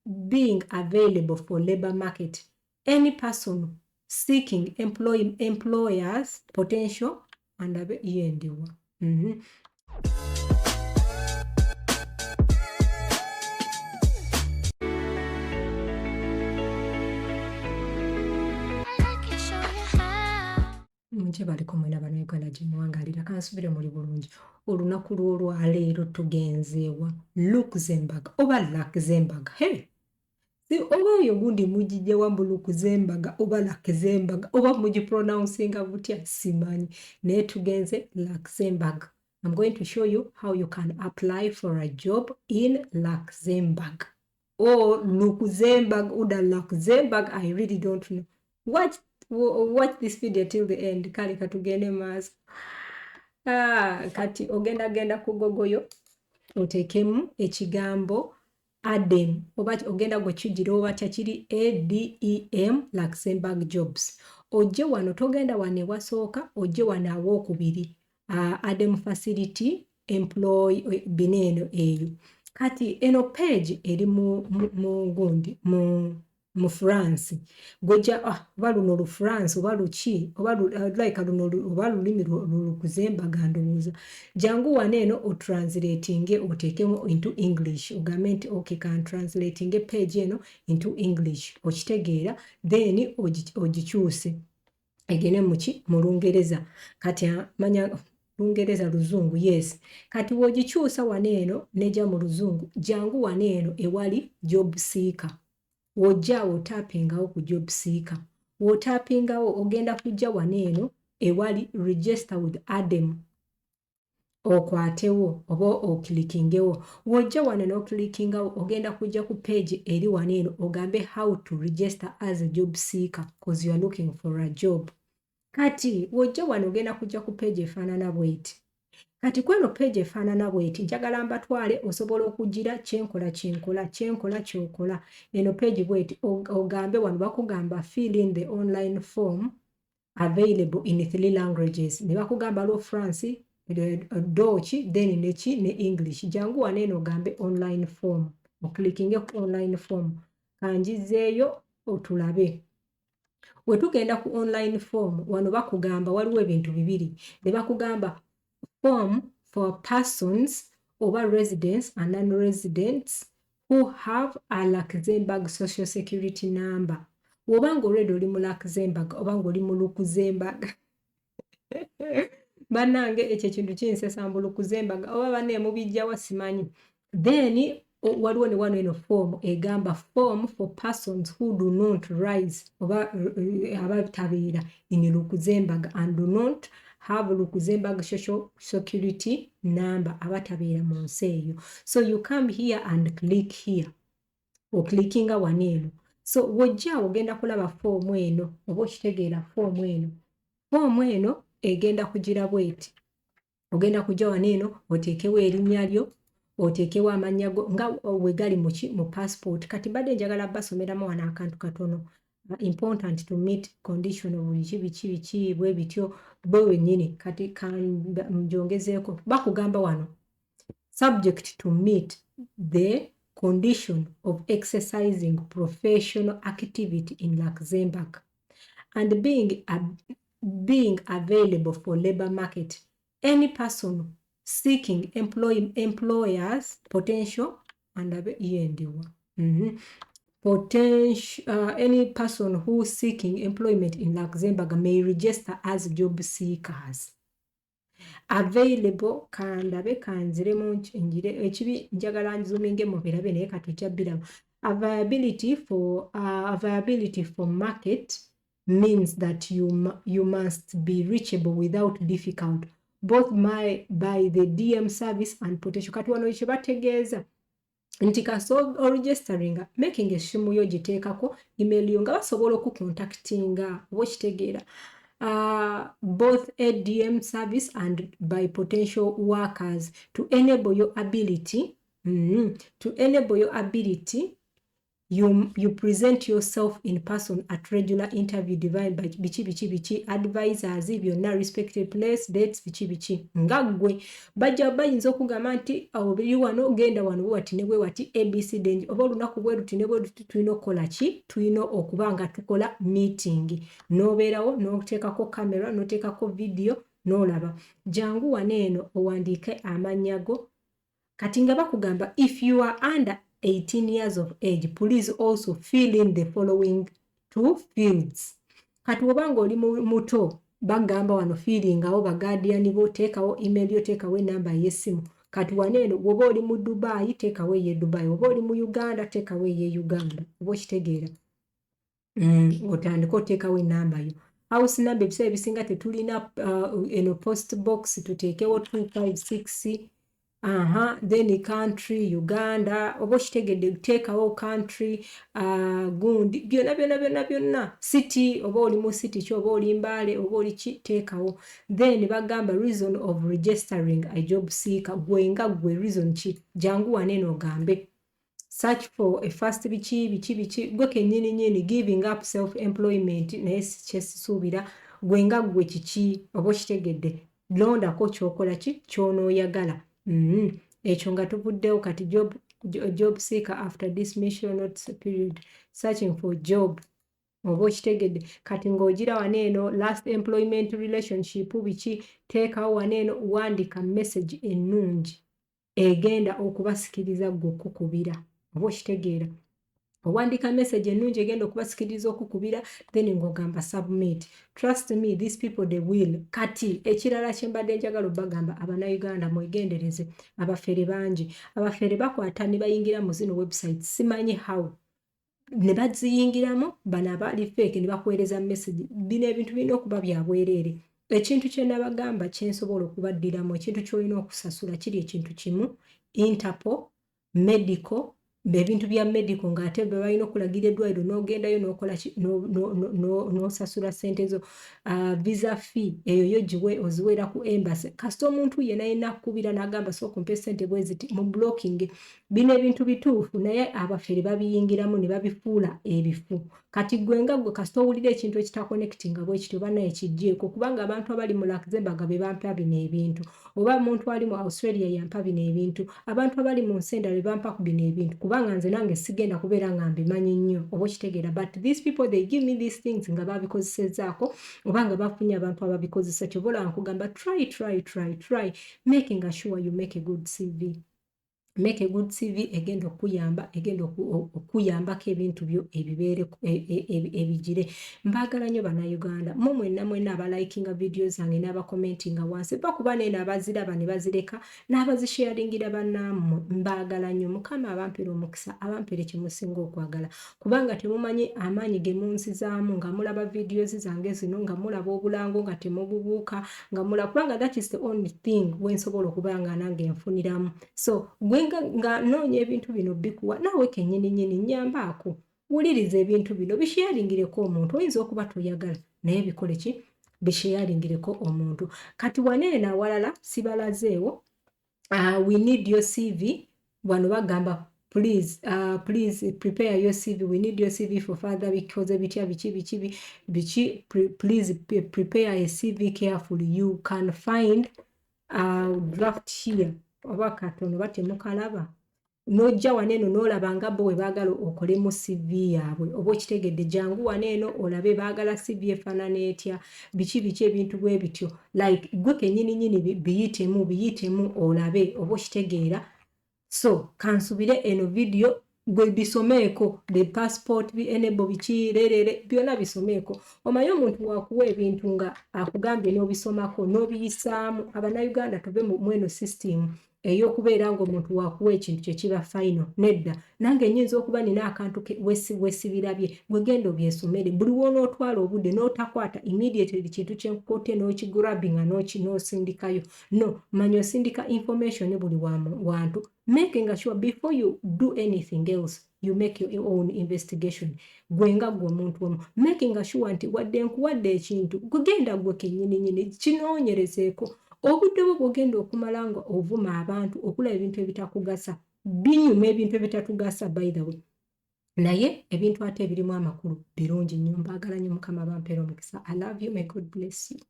being available for labor market. Any person seeking employers potential and yendiwa. Munche baliko mwena bano Uganda gyemuwangalira kansubire muli bulungi. Olunaku lw'olwaleero tugenzeewa Luxembourg oba Luxembourg. Si oba oyo gundi mugijja wambu Luxembourg oba Luxembourg oba mugipronouncing butya simanyi. Naye tugenze Luxembourg. I'm going to show you how you can apply for a job in Luxembourg. Or Luxembourg or the Luxembourg, I really don't know. Watch this video till the end. Kali katugende mask. Kati ogenda ku Google otekemu ekigambo ADEM oba ogenda gwe kijira oba kyakiri ADEM Luxembourg jobs. Ojje wano togenda wane wasooka ojje wane awokubiri ADEM facility employ bineno eyo. Kati eno page eri mu gundi mu France goja baluno lu France oba luki oba like luno oba lulimi Luxembourg ndowooza jangu waneeno o translating otekemo into English ogamenti okay can translating page eno into English okitegeera then ogikyuse egene muki mu Lungereza kati manya Lungereza Luzungu yes kati wogikyusa waneeno neja mu Luzungu jangu waneeno ewali job seeker wojja otapingawo ku job seeker wotapingawo ogenda kujja waneeno ewali register with ADEM okwatewo oba oklikingewo wojja waneeno oklikingawo ogenda kujja ku page eri waneeno ogambe how to register as a job seeker because you are looking for a job. Kati wojja wano ogenda kujja ku page efaanana bweti. Kati kweno page efaanana bweti njagala mbatwale osobola okugira kyenkola kyokola. Eno page bweti ogambe wano bakugamba fill in the online form available in 3 languages. Ne bakugamba lo France, Dutch, then ne English. Jangu waneeno ogambe online form. Oklikinge ku online form. Kanjizeeyo otulabe. We tugenda ku online form wano bakugamba waliwo ebintu bibiri. Ne bakugamba form for persons over residents and non-residents who have a Luxembourg social security number. Wobanga already oli mu Luxembourg obanga oli mu Luxembourg. Banange ekyo kintu kinsesa mu Luxembourg oba banne mubijjawa simanyi. Then waliwo ne wano eno form egamba form for persons who do not rise oba abatabeera in Luxembourg and do not have Luxembourg social security number abatabeera mu nsi eyo. So you come here and click here. Oklickinga waneeno. So wojja ogenda kulaba form eno oba okitegeera form eno. Form eno egenda kugira bweti. Ogenda kujja waneeno oteekewo erinnya lyo oteekewo amannya go nga wegali mu passport. Kati badde njagala basomeramu wana akantu katono. Important to meet condition of biki bwe bityo bwe wenyini kati mjongezeeko bakugamba wano subject to meet the condition of exercising professional activity in Luxembourg and being available for labor market. Any person seeking employers potential and yendiwa. Any person who is seeking employment in Luxembourg may register as job seekers. Available kandabe kanziremu njire ekibi njagala nzuminge mu birabe naye katujja biramu. Availability for market means that you must be reachable without difficulty both by the DM service and potential. Kati wano ekyo bategeeza nti kaso registering making eshimu yo giteekako email yo nga basobola okucontactinga okitegeera both ADM service and by potential workers to enable your ability you present yourself in person at regular interview divine by bichi advisors byonna respected place dates bichi nga gwe bajja bayinza okugamba nti obiri wano genda wano wati ne bwe wati ABC denji oba olunaku bwe ruti ne bwe ruti tulina okukola ki tulina okuba nga tukola meeting n'obeerawo n'oteekako camera n'oteekako video n'olaba jangu waneeno owandiike amannya go kati nga bakugamba if you are under 18 years of age, please also fill in the following 2 fields. Kati obanga oli muto bagamba wano filling awo bagadiani bo teekawo email yo teekawo enamba y'essimu. Kati waneeno woba oli mu Dubai teekawo ye Dubai, woba oli mu Uganda teekawo ye Uganda. Oba okitegeera. Otandika oteekawo enamba yo. House number ebiseera ebisinga tetulina eno post box tuteekewo 256 then country Uganda oba kitegedde teekawo country gundi byonna city oba oli mu city ki oba oli Mbale oba oli ki teekawo then bagamba reason of registering a job seeker gwenga gwe reason ki jangu waneeno ogambe search for a first bichi gwe kennyini giving up self employment naye kyesisuubira gwenga gwe kiki oba kitegedde londako kyokola ki kyonooyagala ekyo nga tuvuddewo kati job seeker after dismission notice period searching for job oba okitegedde kati ng'ogira waneeno last employment relationship biki teekawo waneeno wandika message ennungi egenda okubasikiriza gwe okukubira oba okitegeera owandika message ennungi egenda okubasikiriza okukubira then ng'ogamba submit trust me these people they will kati ekirala kyembadde njagala obagamba abannayuganda mwegendereze abafere bangi abafere bakwata ne bayingira mu zino website simanyi how ne baziyingiramu bano abali fake ne bakuweereza message bino ebintu birina okuba byabwereere ekintu kye nabagamba kyensobola okubaddiramu ekintu ky'olina okusasula kiri ekintu kimu Interpol medical ebintu bya medical ng'ate bwe balina okulagira eddwaliro n'ogendayo n'okola n'osasula ssente zo visa fee eyo yo giwe oziweera ku embassy kasita omuntu yenna yenna akkubira n'agamba sooka mpe ssente bwe ziti mu blocking bino ebintu bituufu naye abafere babiyingiramu ne babifuula ebifu kati gwe nga gwe kasita owulira ekintu ekitakonectinga bwe kityo bannaye kijjeeko kubanga abantu abali mu Luxembourg be bampa bino ebintu oba omuntu ali mu Australia yampa bino ebintu abantu abali mu nsi endala be bampa ku bino ebintu kubanga nze nange sigenda kubeera nga mbimanyi nnyo oba okitegeera but these people they give me these things nga babikozesezaako oba nga bafunye abantu ababikozesa kyobola nkugamba try making sure you make a good CV. Make a good CV egenda okuyambako ebintu byo ebibeere ebigire mbagala nnyo bannayuganda mu mwenna abalikinga video zange n'abakomentinga wansi bakuba nene abaziraba ne bazireka n'abazisharingira bannammwe mbagala nnyo mukama abampera omukisa abampere kyemusinga okwagala kubanga temumanyi amaanyi ge munzizaamu nga mulaba videos zange zino nga mulaba obulango nga temububuuka nga mulaba kubanga that is the only thing wensobola okubanga nange nfuniramu so nga noonya ebintu bino bikuwa naawe kennyini nyambaako wuliriza ebintu bino bisharingireko omuntu oyinza okuba toyagala naye bikole ki bisharingireko omuntu kati waneena awalala sibalazeewo we need your CV wano bagamba please prepare your CV we need your CV for further because bitya bichi please prepare a CV carefully you can find draft here oba katono batemukalaba nojja waneeno n'olaba nga bo we baagala okole mu CV yaabwe oba okitegedde jangu waneeno olabe baagala CV efaanana etya biki ebintu bwe bityo like gwe kennyini biyitemu olabe oba okitegeera so kansubire eno video gwe bisomeeko the passport enable biki leerere byonna bisomeeko omanyi omuntu wakuwa ebintu nga akugambye n'obisomako n'obiyisaamu abannayuganda tuve mu eno system ey'okubeera ng'omuntu wakuwa ekintu kye kiba final nedda nange nnyinza okuba nina akantu wesibirabye gwe genda obyesomere buli w'onootwala obudde n'otakwata immediately kintu kyenkote n'okigurabinga n'osindikayo no manya osindika information buli wantu making sure before you do anything else you make your own investigation gwenga gwe omuntu omu making sure nti wadde nkuwadde ekintu gugenda gwe kennyini kinoonyerezeeko obudde bwo bwogenda okumala nga ovuma abantu okulaba ebintu ebitakugasa binyuma ebintu ebitatugasa by the way naye ebintu ate ebirimu amakulu birungi nnyo, mbaagala nnyo, Mukama bampeera omukisa. I love you, may God bless you.